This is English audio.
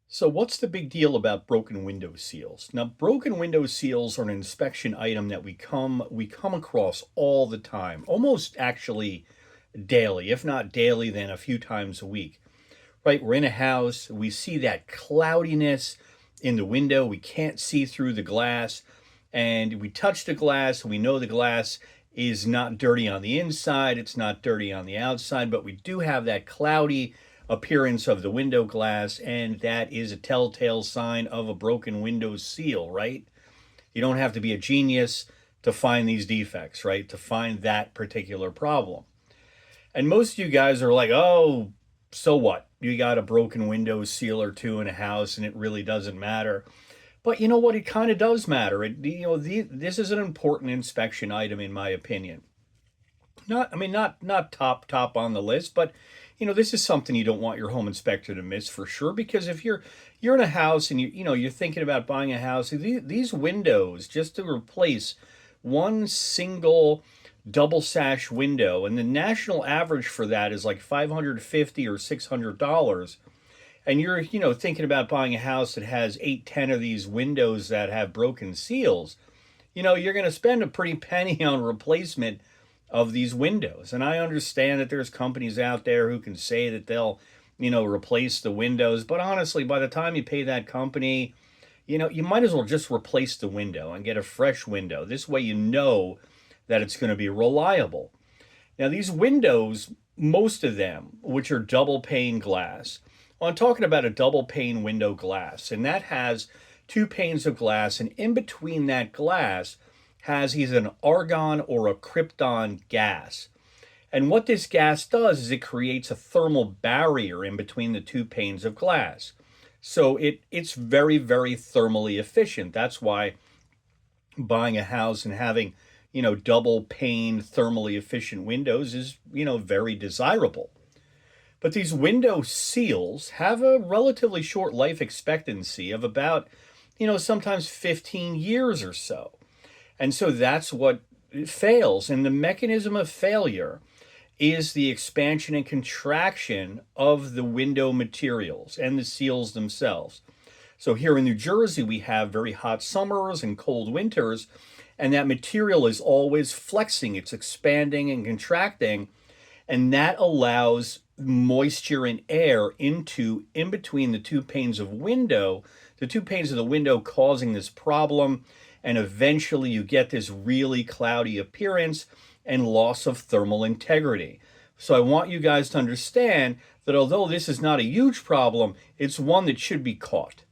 So what's the big deal about broken window seals? Now, broken window seals are an inspection item that we come across all the time, almost actually daily, if not daily, then a few times a week. Right? We're in a house, we see that cloudiness in the window, we can't see through the glass, and we touch the glass, we know the glass is not dirty on the inside, it's not dirty on the outside, but we do have that cloudy appearance of the window glass, and that is a telltale sign of a broken window seal, right? You don't have to be a genius to find these defects, right? To find that particular problem. And most of you guys are like, oh, so what? You got a broken window seal or two in a house, and it really doesn't matter. But you know what? It kind of does matter. This is an important inspection item, in my opinion. Not top on the list, but this is something you don't want your home inspector to miss for sure. Because if you're in a house and you're thinking about buying a house, these windows just to replace one single double sash window, and the national average for that is like 550 or $600. And you're thinking about buying a house that has 8, 10 of these windows that have broken seals, you're going to spend a pretty penny on replacement of these windows. And I understand that there's companies out there who can say that they'll replace the windows, but honestly, by the time you pay that company, you might as well just replace the window and get a fresh window. This way that it's going to be reliable. Now, these windows, most of them, which are double pane glass, well, I'm talking about a double pane window glass, and that has two panes of glass, and in between that glass has either an argon or a krypton gas. And what this gas does is it creates a thermal barrier in between the two panes of glass. So it's very, very thermally efficient. That's why buying a house and having double pane thermally efficient windows is very desirable. But these window seals have a relatively short life expectancy of about sometimes 15 years or so. And so that's what fails. And the mechanism of failure is the expansion and contraction of the window materials and the seals themselves. So here in New Jersey, we have very hot summers and cold winters, and that material is always flexing, it's expanding and contracting, and that allows moisture and air in between the two panes of the window, causing this problem, and eventually you get this really cloudy appearance and loss of thermal integrity. So I want you guys to understand that although this is not a huge problem, it's one that should be caught.